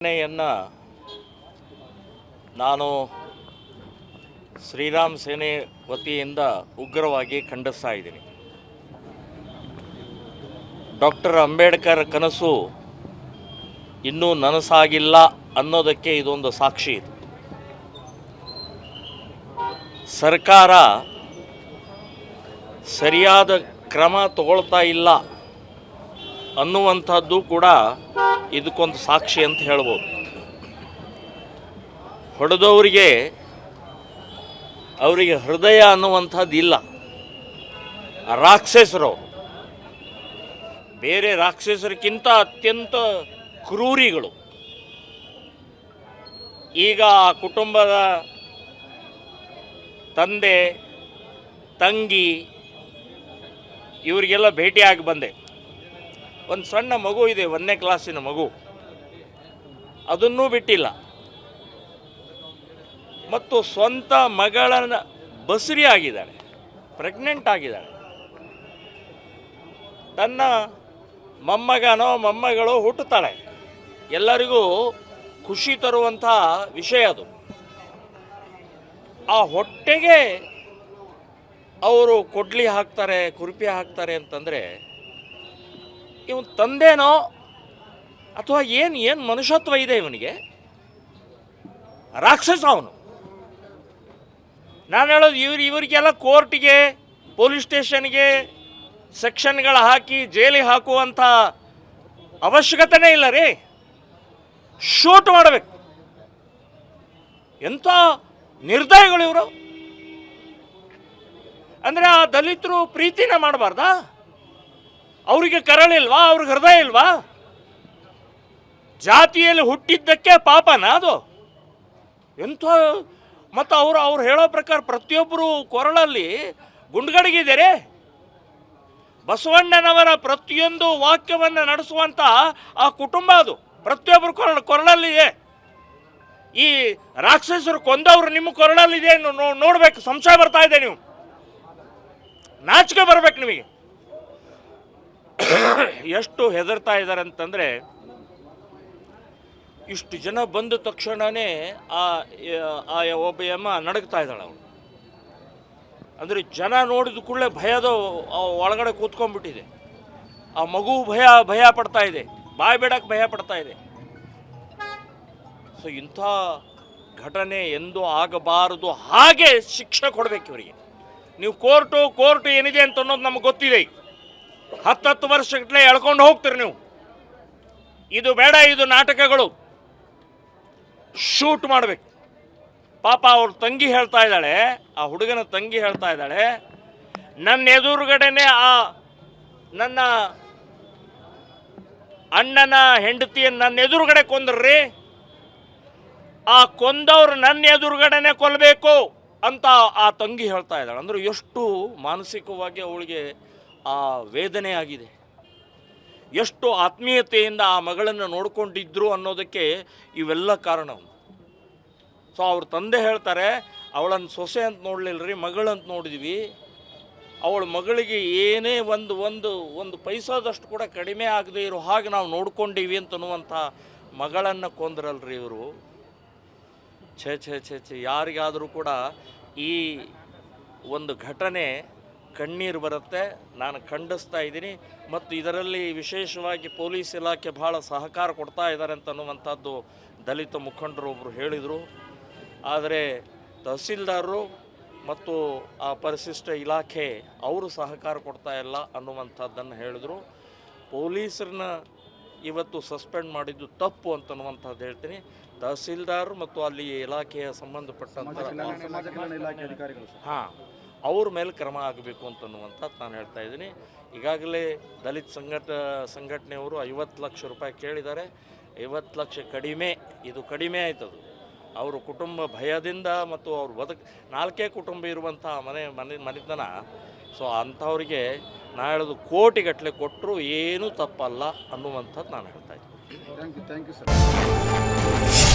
ಘಟನೆಯನ್ನು ನಾನು ಶ್ರೀರಾಮ್ ಸೇನೆ ವತಿಯಿಂದ ಉಗ್ರವಾಗಿ ಖಂಡಿಸ್ತಾ ಇದ್ದೀನಿ. ಡಾಕ್ಟರ್ ಅಂಬೇಡ್ಕರ್ ಕನಸು ಇನ್ನೂ ನನಸಾಗಿಲ್ಲ ಅನ್ನೋದಕ್ಕೆ ಇದೊಂದು ಸಾಕ್ಷಿ. ಇದು ಸರ್ಕಾರ ಸರಿಯಾದ ಕ್ರಮ ತಗೊಳ್ತಾ ಇಲ್ಲ ಅನ್ನುವಂಥದ್ದು ಕೂಡ ಇದಕ್ಕೊಂದು ಸಾಕ್ಷಿ ಅಂತ ಹೇಳ್ಬೋದು. ಹೊಡೆದವರಿಗೆ ಅವರಿಗೆ ಹೃದಯ ಅನ್ನುವಂಥದ್ದು ಇಲ್ಲ. ರಾಕ್ಷಸರು ಬೇರೆ ರಾಕ್ಷಸರಿಗಿಂತ ಅತ್ಯಂತ ಕ್ರೂರಿಗಳು. ಈಗ ಆ ಕುಟುಂಬದ ತಂದೆ ತಂಗಿ ಇವರಿಗೆಲ್ಲ ಭೇಟಿಯಾಗಿ ಬಂದೆ. ಒಂದು ಸಣ್ಣ ಮಗು ಇದೆ, 1ನೇ ಕ್ಲಾಸಿನ ಮಗು, ಅದನ್ನೂ ಬಿಟ್ಟಿಲ್ಲ. ಮತ್ತು ಸ್ವಂತ ಮಗಳನ್ನ ಬಸುರಿ ಆಗಿದ್ದಾಳೆ, ಪ್ರೆಗ್ನೆಂಟ್ ಆಗಿದ್ದಾಳೆ. ತನ್ನ ಮೊಮ್ಮಗನೋ ಮೊಮ್ಮಗಳು ಹುಟ್ಟುತ್ತಾಳೆ. ಎಲ್ಲರಿಗೂ ಖುಷಿ ತರುವಂಥ ವಿಷಯ ಅದು. ಆ ಹೊಟ್ಟೆಗೆ ಅವರು ಕೊಡ್ಲಿ ಹಾಕ್ತಾರೆ, ಕುರುಪಿ ಹಾಕ್ತಾರೆ ಅಂತಂದರೆ ಇವನು ತಂದೆನೋ ಅಥವಾ ಏನು ಮನುಷ್ಯತ್ವ ಇದೆ ಇವನಿಗೆ? ರಾಕ್ಷಸ ಅವನು. ನಾನು ಹೇಳೋದು ಇವರಿಗೆಲ್ಲ ಕೋರ್ಟಿಗೆ, ಪೊಲೀಸ್ ಸ್ಟೇಷನ್ಗೆ ಸೆಕ್ಷನ್ಗಳು ಹಾಕಿ ಜೈಲಿಗೆ ಹಾಕುವಂಥ ಅವಶ್ಯಕತೆನೇ ಇಲ್ಲ ರೀ. ಶೂಟ್ ಮಾಡಬೇಕು. ಎಂಥ ನಿರ್ದಯಗಳು ಇವರು. ಅಂದರೆ ಆ ದಲಿತರು ಪ್ರೀತಿನ ಮಾಡಬಾರ್ದಾ? ಅವರಿಗೆ ಕರಳಿಲ್ವಾ? ಅವ್ರಿಗೆ ಹೃದಯ ಇಲ್ವಾ? ಜಾತಿಯಲ್ಲಿ ಹುಟ್ಟಿದ್ದಕ್ಕೆ ಪಾಪನ ಅದು? ಎಂಥ ಮತ್ತು ಅವ್ರು ಹೇಳೋ ಪ್ರಕಾರ ಪ್ರತಿಯೊಬ್ಬರು ಕೊರಳಲ್ಲಿ ಗುಂಡ್ಗಡಿಗಿದ್ದಾರೆ. ಬಸವಣ್ಣನವರ ಪ್ರತಿಯೊಂದು ವಾಕ್ಯವನ್ನು ನಡೆಸುವಂಥ ಆ ಕುಟುಂಬ ಅದು ಪ್ರತಿಯೊಬ್ಬರು ಕೊರಳಲ್ಲಿದೆ. ಈ ರಾಕ್ಷಸರು ಕೊಂದವರು ನಿಮ್ಮ ಕೊರಳಲ್ಲಿದೆ ನೋಡ್ಬೇಕು. ಸಂಶಯ ಬರ್ತಾ ಇದೆ. ನೀವು ನಾಚಿಕೆ ಬರ್ಬೇಕು ನಿಮಗೆ. ಎಷ್ಟು ಹೆದರ್ತಾ ಇದ್ದಾರೆ ಅಂತಂದರೆ, ಇಷ್ಟು ಜನ ಬಂದ ತಕ್ಷಣವೇ ಆ ಒಬ್ಬ ಯಮ್ಮ ನಡಗ್ತಾ ಇದ್ದಾಳೆ ಅವಳು. ಅಂದರೆ ಜನ ನೋಡಿದ ಕೂಡಲೇ ಭಯದ ಒಳಗಡೆ ಕೂತ್ಕೊಂಡ್ಬಿಟ್ಟಿದೆ. ಆ ಮಗು ಭಯ ಪಡ್ತಾ ಇದೆ, ಬಾಯಿ ಬಿಡಕ್ಕೆ ಭಯ ಪಡ್ತಾ ಇದೆ. ಸೊ ಇಂಥ ಘಟನೆ ಎಂದೂ ಆಗಬಾರದು. ಹಾಗೆ ಶಿಕ್ಷೆ ಕೊಡಬೇಕು ಇವರಿಗೆ. ನೀವು ಕೋರ್ಟು ಏನಿದೆ ಅಂತ ಅನ್ನೋದು ನಮಗೆ ಗೊತ್ತಿದೆ. 10 ವರ್ಷಗಟ್ಟಲೆ ಎಳ್ಕೊಂಡು ಹೋಗ್ತೀರಿ ನೀವು. ಇದು ಬೇಡ, ಇದು ನಾಟಕಗಳು. ಶೂಟ್ ಮಾಡಬೇಕು. ಪಾಪ ಅವ್ರ ತಂಗಿ ಹೇಳ್ತಾ ಇದ್ದಾಳೆ, ಆ ಹುಡುಗನ ತಂಗಿ ಹೇಳ್ತಾ ಇದ್ದಾಳೆ, ನನ್ನ ಎದುರುಗಡೆನೆ ನನ್ನ ಅಣ್ಣನ ಹೆಂಡತಿಯನ್ನು ನನ್ನ ಎದುರುಗಡೆ ಕೊಂದ್ರಿ, ಆ ಕೊಂದವ್ರು ನನ್ನ ಎದುರುಗಡೆನೆ ಕೊಲ್ಲಬೇಕು ಅಂತ ಆ ತಂಗಿ ಹೇಳ್ತಾ ಇದ್ದಾಳೆ. ಅಂದ್ರೆ ಎಷ್ಟು ಮಾನಸಿಕವಾಗಿ ಅವಳಿಗೆ ಆ ವೇದನೆ ಆಗಿದೆ, ಎಷ್ಟು ಆತ್ಮೀಯತೆಯಿಂದ ಆ ಮಗಳನ್ನು ನೋಡ್ಕೊಂಡಿದ್ರು ಅನ್ನೋದಕ್ಕೆ ಇವೆಲ್ಲ ಕಾರಣ. ಸೊ ಅವ್ರ ತಂದೆ ಹೇಳ್ತಾರೆ, ಅವಳನ್ನು ಸೊಸೆ ಅಂತ ನೋಡಲಿಲ್ಲರಿ, ಮಗಳಂತ ನೋಡಿದ್ವಿ. ಅವಳ ಮಗಳಿಗೆ ಏನೇ ಒಂದು ಪೈಸಾದಷ್ಟು ಕೂಡ ಕಡಿಮೆ ಆಗದೆ ಇರೋ ಹಾಗೆ ನಾವು ನೋಡ್ಕೊಂಡೀವಿ ಅಂತನ್ನುವಂಥ ಮಗಳನ್ನು ಕೊಂದ್ರಲ್ರಿ ಇವರು. ಛೇ ಛೇ ಛೇ ಛೇ ಯಾರಿಗಾದರೂ ಕೂಡ ಈ ಒಂದು ಘಟನೆ ಕಣ್ಣೀರು ಬರುತ್ತೆ. ನಾನು ಖಂಡಿಸ್ತಾ ಇದ್ದೀನಿ. ಮತ್ತು ಇದರಲ್ಲಿ ವಿಶೇಷವಾಗಿ ಪೊಲೀಸ್ ಇಲಾಖೆ ಭಾಳ ಸಹಕಾರ ಕೊಡ್ತಾ ಇದ್ದಾರೆ ಅಂತನ್ನುವಂಥದ್ದು ದಲಿತ ಮುಖಂಡರು ಒಬ್ಬರು ಹೇಳಿದರು. ಆದರೆ ತಹಸೀಲ್ದಾರರು ಮತ್ತು ಆ ಪರಿಶಿಷ್ಟ ಇಲಾಖೆ ಅವರು ಸಹಕಾರ ಕೊಡ್ತಾ ಇಲ್ಲ ಅನ್ನುವಂಥದ್ದನ್ನು ಹೇಳಿದರು. ಪೊಲೀಸರನ್ನ ಇವತ್ತು ಸಸ್ಪೆಂಡ್ ಮಾಡಿದ್ದು ತಪ್ಪು ಅಂತನ್ನುವಂಥದ್ದು ಹೇಳ್ತೀನಿ. ತಹಸೀಲ್ದಾರ್ ಮತ್ತು ಅಲ್ಲಿ ಇಲಾಖೆಯ ಸಂಬಂಧಪಟ್ಟಂಥ ಅವ್ರ ಮೇಲೆ ಕ್ರಮ ಆಗಬೇಕು ಅಂತನ್ನುವಂಥದ್ದು ನಾನು ಹೇಳ್ತಾ ಇದ್ದೀನಿ. ಈಗಾಗಲೇ ದಲಿತ ಸಂಘಟನೆಯವರು 50 ಲಕ್ಷ ರೂಪಾಯಿ ಕೇಳಿದ್ದಾರೆ. 50 ಲಕ್ಷ ಇದು ಕಡಿಮೆ ಆಯ್ತದು. ಅವರು ಕುಟುಂಬ ಭಯದಿಂದ ಮತ್ತು ಅವ್ರ 4 ಕುಟುಂಬ ಇರುವಂಥ ಮನೆತನ. ಸೊ ಅಂಥವ್ರಿಗೆ ನಾ ಹೇಳೋದು ಕೋಟಿಗಟ್ಟಲೆ ಕೊಟ್ಟರು ಏನೂ ತಪ್ಪಲ್ಲ ಅನ್ನುವಂಥದ್ದು ನಾನು ಹೇಳ್ತಾ ಇದ್ದೀನಿ. Thank you sir.